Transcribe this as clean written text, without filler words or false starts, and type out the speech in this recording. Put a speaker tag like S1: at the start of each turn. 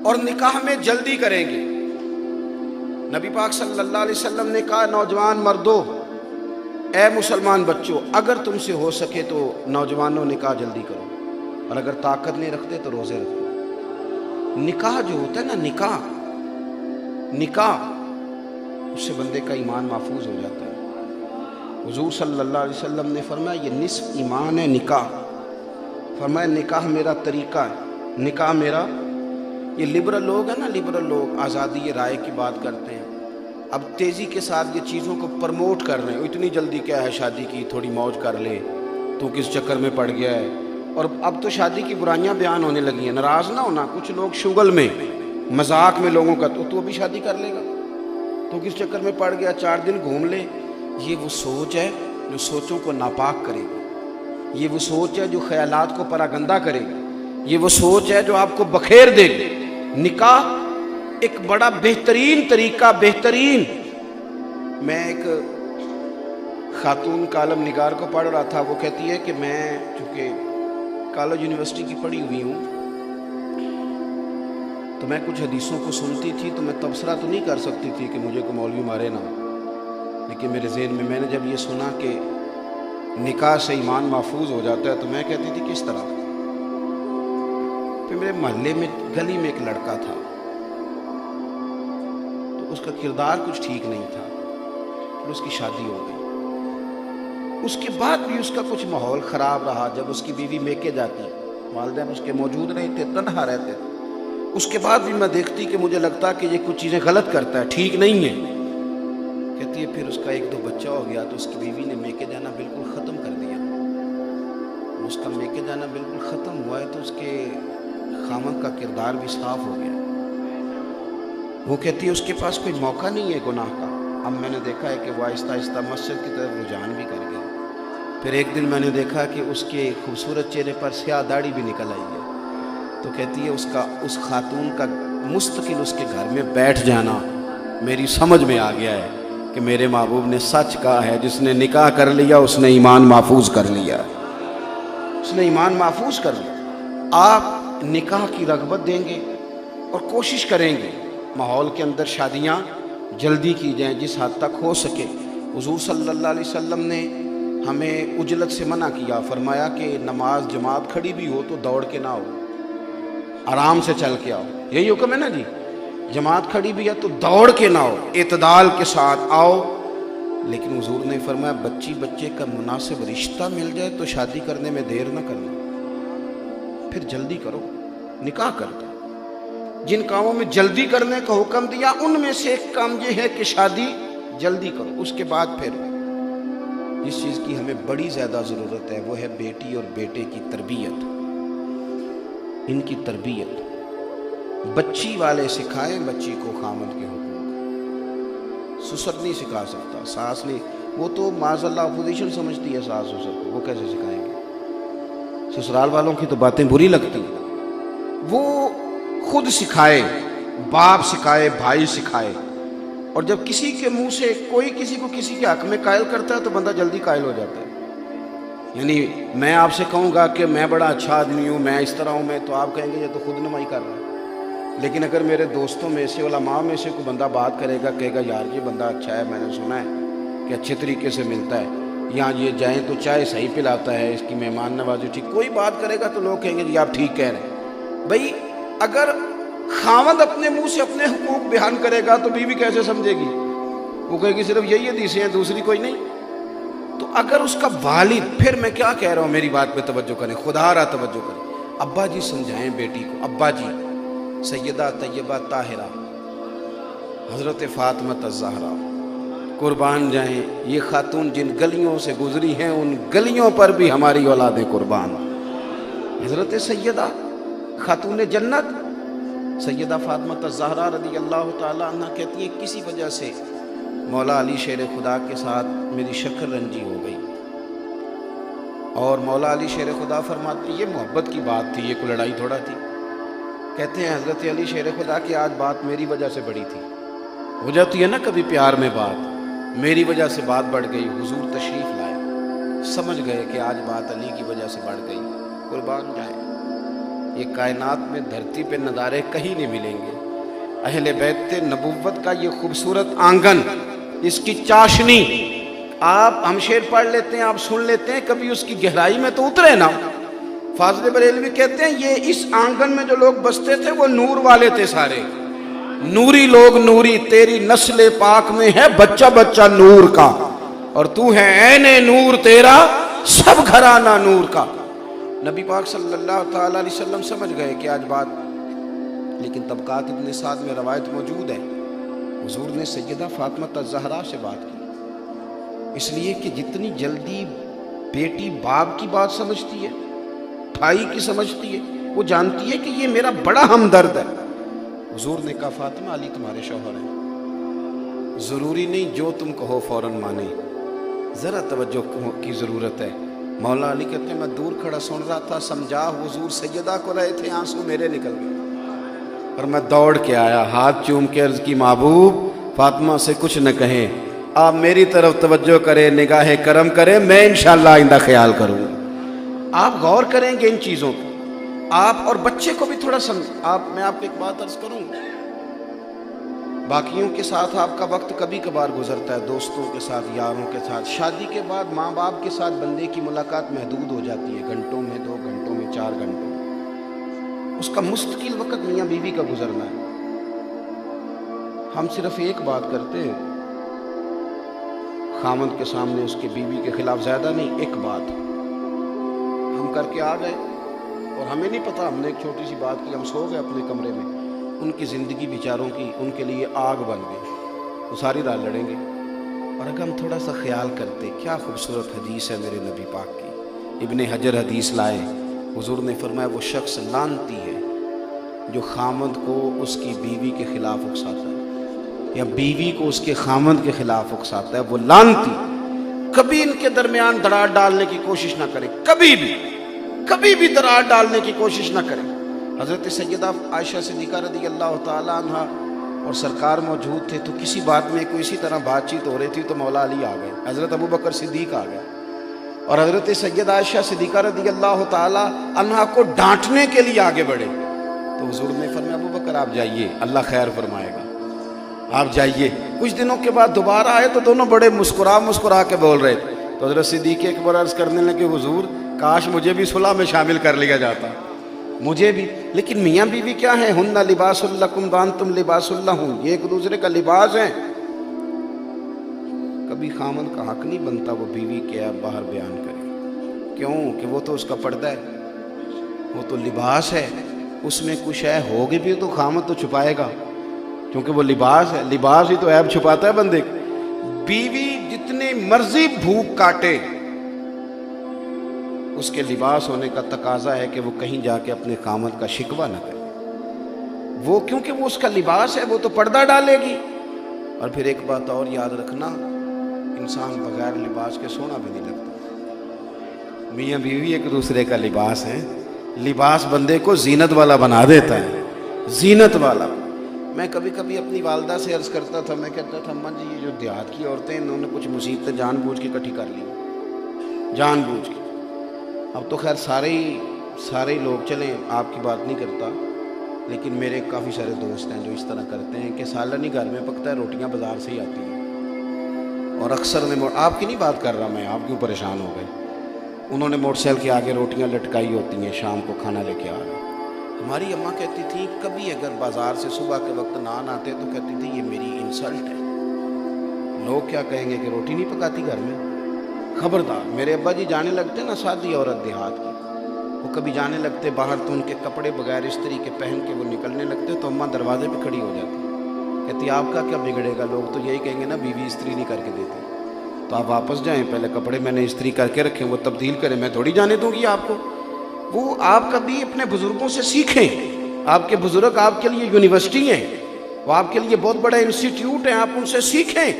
S1: اور نکاح میں جلدی کریں گے۔ نبی پاک صلی اللہ علیہ وسلم نے کہا نوجوان مردوں، اے مسلمان بچوں، اگر تم سے ہو سکے تو نوجوانوں نکاح جلدی کرو، اور اگر طاقت نہیں رکھتے تو روزے رکھو۔ نکاح جو ہوتا ہے نا، نکاح اس سے بندے کا ایمان محفوظ ہو جاتا ہے۔ حضور صلی اللہ علیہ وسلم نے فرمایا یہ نصف ایمان ہے نکاح۔ فرمایا نکاح میرا طریقہ ہے، نکاح میرا۔ یہ لبرل لوگ ہیں نا، لبرل لوگ آزادی رائے کی بات کرتے ہیں، اب تیزی کے ساتھ یہ چیزوں کو پرموٹ کر رہے ہیں۔ اتنی جلدی کیا ہے شادی کی، تھوڑی موج کر لے، تو کس چکر میں پڑ گیا ہے۔ اور اب تو شادی کی برائیاں بیان ہونے لگی ہیں، ناراض نہ ہونا، کچھ لوگ شغل میں مذاق میں لوگوں کا تو ابھی شادی کر لے گا، تو کس چکر میں پڑ گیا، 4 دن گھوم لے۔ یہ وہ سوچ ہے جو سوچوں کو ناپاک کرے گی، یہ وہ سوچ ہے جو خیالات کو پراگندہ کرے گی، یہ وہ سوچ ہے جو آپ کو بکھیر دے گی۔ نکاح ایک بڑا بہترین طریقہ، بہترین۔ میں ایک خاتون کالم نگار کو پڑھ رہا تھا، وہ کہتی ہے کہ میں چونکہ کالج یونیورسٹی کی پڑھی ہوئی ہوں، تو میں کچھ حدیثوں کو سنتی تھی، تو میں تبصرہ تو نہیں کر سکتی تھی کہ مجھے کو مولوی مارے نہ، لیکن میرے ذہن میں نے جب یہ سنا کہ نکاح سے ایمان محفوظ ہو جاتا ہے، تو میں کہتی تھی کس طرح۔ پھر میرے محلے میں گلی میں ایک لڑکا تھا، تو اس کا کردار کچھ ٹھیک نہیں تھا، پھر اس کی شادی ہو گئی۔ اس کے بعد بھی اس کا کچھ ماحول خراب رہا۔ جب اس کی بیوی میکے جاتی، والدین اس کے موجود نہیں تھے، تنہا رہتے تھے، اس کے بعد بھی میں دیکھتی کہ مجھے لگتا کہ یہ کچھ چیزیں غلط کرتا ہے، ٹھیک نہیں ہے۔ کہتی ہے پھر اس کا 1-2 بچہ ہو گیا، تو اس کی بیوی نے میکے جانا بالکل ختم کر دیا۔ اس کا میکے جانا بالکل ختم ہوا ہے، تو اس کے خامد کا کردار بھی صاف ہو گیا۔ وہ کہتی ہے اس کے پاس کوئی موقع نہیں ہے گناہ کا۔ اب میں نے دیکھا ہے کہ وہ آہستہ آہستہ مسجد کی طرف رجحان بھی کر گیا۔ پھر ایک دن میں نے دیکھا کہ اس کے خوبصورت چہرے پر سیاہ داڑھی بھی نکل آئی ہے۔ تو کہتی ہے اس خاتون کا مستقل اس کے گھر میں بیٹھ جانا میری سمجھ میں آ گیا ہے کہ میرے محبوب نے سچ کہا ہے، جس نے نکاح کر لیا اس نے ایمان محفوظ کر لیا، اس نے ایمان محفوظ کر لیا۔ آپ نکاح کی رغبت دیں گے اور کوشش کریں گے ماحول کے اندر شادیاں جلدی کی جائیں جس حد تک ہو سکے۔ حضور صلی اللہ علیہ وسلم نے ہمیں عجلت سے منع کیا، فرمایا کہ نماز جماعت کھڑی بھی ہو تو دوڑ کے نہ ہو، آرام سے چل کے آؤ، یہی حکم ہے نا جی۔ جماعت کھڑی بھی ہے تو دوڑ کے نہ ہو، اعتدال کے ساتھ آؤ۔ لیکن حضور نے فرمایا بچے کا مناسب رشتہ مل جائے تو شادی کرنے میں دیر نہ کرنا، پھر جلدی کرو، نکاح کر دو۔ جن کاموں میں جلدی کرنے کا حکم دیا ان میں سے ایک کام یہ ہے کہ شادی جلدی کرو۔ اس کے بعد پھر جس چیز کی ہمیں بڑی زیادہ ضرورت ہے وہ ہے بیٹی اور بیٹے کی تربیت، ان کی تربیت۔ بچی والے سکھائیں بچی کو خامد کے حقوق، سسر نہیں سکھا سکتا، ساس نہیں، وہ تو معاذ اللہ اپوزیشن سمجھتی ہے ساس سسر کو، وہ کیسے سکھائیں گے؟ سسرال والوں کی تو باتیں بری لگتی ہیں، وہ خود سکھائے، باپ سکھائے، بھائی سکھائے۔ اور جب کسی کے منہ سے کوئی کسی کو کسی کے حق میں قائل کرتا ہے تو بندہ جلدی قائل ہو جاتا ہے۔ یعنی میں آپ سے کہوں گا کہ میں بڑا اچھا آدمی ہوں، میں اس طرح ہوں، میں تو آپ کہیں گے یہ تو خود نمائی کر رہا ہے۔ لیکن اگر میرے دوستوں میں سے، علماء میں سے کوئی بندہ بات کرے گا، کہے گا یار یہ بندہ اچھا ہے، میں نے سنا ہے کہ اچھے طریقے سے ملتا ہے، یہاں یہ جائیں تو چائے صحیح پلاتا ہے، اس کی مہمان نوازی ٹھیک، کوئی بات کرے گا تو لوگ کہیں گے جی آپ ٹھیک کہہ رہے ہیں۔ بھائی اگر خاوند اپنے منہ سے اپنے حقوق بیان کرے گا تو بیوی کیسے سمجھے گی؟ وہ کہے گی صرف یہی حدیثیں ہیں، دوسری کوئی نہیں۔ تو اگر اس کا والد، پھر میں کیا کہہ رہا ہوں، میری بات پہ توجہ کریں، خدا را توجہ کریں، ابا جی سمجھائیں بیٹی کو، ابا جی، سیدہ طیبہ طاہرہ حضرت فاطمہ الزہرا قربان جائیں، یہ خاتون جن گلیوں سے گزری ہیں ان گلیوں پر بھی ہماری اولادیں قربان۔ حضرت سیدہ خاتون جنت سیدہ فاطمہ الزہرا رضی اللہ تعالی عنہ کہتی ہیں کسی وجہ سے مولا علی شیر خدا کے ساتھ میری شکل رنجی ہو گئی، اور مولا علی شیر خدا فرماتے ہیں یہ محبت کی بات تھی، یہ کوئی لڑائی تھوڑا تھی۔ کہتے ہیں حضرت علی شیر خدا کی آج بات میری وجہ سے بڑی تھی، ہو جاتی ہے نا کبھی پیار میں بات، میری وجہ سے بات بڑھ گئی، حضور تشریف لائے، سمجھ گئے کہ آج بات علی کی وجہ سے بڑھ گئی، قربان جائیں۔ یہ کائنات میں دھرتی پہ نظارے کہیں نہیں ملیں گے۔ اہل بیت نبوت کا یہ خوبصورت آنگن، اس کی چاشنی، آپ ہم شعر پڑھ لیتے ہیں، آپ سن لیتے ہیں، کبھی اس کی گہرائی میں تو اترے نا۔ فاضل بریلوی کہتے ہیں یہ اس آنگن میں جو لوگ بستے تھے وہ نور والے تھے سارے، نوری لوگ نوری، تیری نسل پاک میں ہے بچہ بچہ نور کا، اور تو ہے عین نور تیرا سب گھرانہ نور کا۔ نبی پاک صلی اللہ تعالیٰ علیہ وسلم سمجھ گئے کہ آج بات، لیکن طبقات ابن سعد میں روایت موجود ہے، حضور نے سیدہ فاطمہ الزہرا سے بات کی، اس لیے کہ جتنی جلدی بیٹی باپ کی بات سمجھتی ہے، بھائی کی سمجھتی ہے، وہ جانتی ہے کہ یہ میرا بڑا ہمدرد ہے۔ حضور نے کہا فاطمہ علی تمہارے شوہر ہیں، ضروری نہیں جو تم کہو فوراً مانے، ذرا توجہ کی ضرورت ہے۔ مولا علی کہتے ہیں میں دور کھڑا سن رہا تھا، سمجھا حضور سیدہ کو رہے تھے، آنسو میرے نکل گئے، اور میں دوڑ کے آیا، ہاتھ چوم کے عرض کی محبوب فاطمہ سے کچھ نہ کہیں، آپ میری طرف توجہ کریں، نگاہ کرم کریں، میں انشاءاللہ آئندہ خیال کروں۔ آپ غور کریں گے ان چیزوں کو، آپ اور بچے کو بھی تھوڑا میں آپ کو ایک بات عرض کروں، باقیوں کے ساتھ آپ کا وقت کبھی کبھار گزرتا ہے، دوستوں کے ساتھ، یاروں کے ساتھ، شادی کے بعد ماں باپ کے ساتھ بندے کی ملاقات محدود ہو جاتی ہے، گھنٹوں میں، 2 گھنٹوں میں، 4 گھنٹوں میں، اس کا مستقل وقت میاں بیوی کا گزرنا ہے۔ ہم صرف ایک بات کرتے ہیں خامند کے سامنے اس کے بیوی کے خلاف، زیادہ نہیں، ایک بات ہم کر کے آ گئے اور ہمیں نہیں پتا، ہم نے ایک چھوٹی سی بات کی، ہم سو گئے اپنے کمرے میں، ان کی زندگی بیچاروں کی ان کے لیے آگ بن گئی، وہ ساری رات لڑیں گے۔ اور اگر ہم تھوڑا سا خیال کرتے، کیا خوبصورت حدیث ہے میرے نبی پاک کی، ابن حجر حدیث لائے، حضور نے فرمایا وہ شخص لعنتی ہے جو خامند کو اس کی بیوی کے خلاف اکساتا ہے، یا بیوی کو اس کے خامند کے خلاف اکساتا ہے، وہ لعنتی۔ کبھی ان کے درمیان دراڑ ڈالنے کی کوشش نہ کریں، کبھی بھی دراڑ ڈالنے کی کوشش نہ کریں۔ حضرت سیدہ عائشہ صدیقہ رضی اللہ تعالیٰ عنہ اور سرکار موجود تھے، تو کسی بات میں کوئی اسی طرح بات چیت ہو رہی تھی تو مولا علی آ گئے، حضرت ابو بکر صدیق آ گئے، اور حضرت سیدہ عائشہ صدیقہ رضی اللہ تعالیٰ عنہ کو ڈانٹنے کے لیے آگے بڑھے، تو حضور نے فرمایا ابو بکر آپ جائیے، اللہ خیر فرمائے گا، آپ جائیے۔ کچھ دنوں کے بعد دوبارہ آئے تو دونوں بڑے مسکرا کے بول رہے تھے، تو حضرت صدیق اکبر عرض کرنے لگے حضور کاش مجھے بھی صلح میں شامل کر لیا جاتا، مجھے بھی۔ لیکن میاں بیوی کیا ہیں، ہن لباس لکم وانتم لباس لہن، یہ ایک دوسرے کا لباس ہیں۔ کبھی خامن کا حق نہیں بنتا وہ بیوی کے باہر بیان کرے، کیوں کہ وہ تو اس کا پردہ ہے، وہ تو لباس ہے، اس میں کچھ ہے ہوگی بھی تو خامن تو چھپائے گا، کیونکہ وہ لباس ہے، لباس ہی تو عیب چھپاتا ہے بندے کی۔ بیوی جتنی مرضی بھوک کاٹے، اس کے لباس ہونے کا تقاضا ہے کہ وہ کہیں جا کے اپنے خامند کا شکوہ نہ کرے، وہ کیونکہ وہ اس کا لباس ہے، وہ تو پردہ ڈالے گی۔ اور پھر ایک بات اور یاد رکھنا، انسان بغیر لباس کے سونا بھی نہیں لگتا۔ میاں بیوی ایک دوسرے کا لباس ہے، لباس بندے کو زینت والا بنا دیتا ہے، زینت والا۔ میں کبھی کبھی اپنی والدہ سے عرض کرتا تھا، میں کہتا تھا اماں جی یہ جو دیہات کی عورتیں انہوں نے کچھ مصیبتیں جان بوجھ کے اکٹھی کر لی، جان بوجھ کے۔ اب تو خیر سارے لوگ چلیں، آپ کی بات نہیں کرتا، لیکن میرے کافی سارے دوست ہیں جو اس طرح کرتے ہیں کہ سالن ہی گھر میں پکتا ہے، روٹیاں بازار سے ہی آتی ہیں، اور اکثر نے آپ کی نہیں بات کر رہا میں، آپ کیوں پریشان ہو گئے، انہوں نے موٹر سائیکل کے آگے روٹیاں لٹکائی ہوتی ہیں، شام کو کھانا لے کے آ رہے۔ ہماری اماں کہتی تھی کبھی اگر بازار سے صبح کے وقت نان آتے تو کہتی تھی یہ میری انسلٹ ہے، لوگ کیا کہیں گے کہ روٹی نہیں پکاتی گھر میں، خبردار۔ میرے ابا جی جانے لگتے نا سادی عورت دیہات کی، وہ کبھی جانے لگتے باہر تو ان کے کپڑے بغیر استری کے پہن کے وہ نکلنے لگتے تو اماں دروازے پہ کھڑی ہو جاتی، کہتی آپ کا کیا بگڑے گا، لوگ تو یہی کہیں گے نا بیوی استری نہیں کر کے دیتے، تو آپ واپس جائیں، پہلے کپڑے میں نے استری کر کے رکھے وہ تبدیل کریں، میں تھوڑی جانے دوں گی آپ کو۔ وہ آپ کبھی اپنے بزرگوں سے سیکھیں، آپ کے بزرگ آپ کے لیے یونیورسٹی ہیں، وہ آپ کے لیے بہت بڑا انسٹیٹیوٹ ہیں، آپ ان سے سیکھیں۔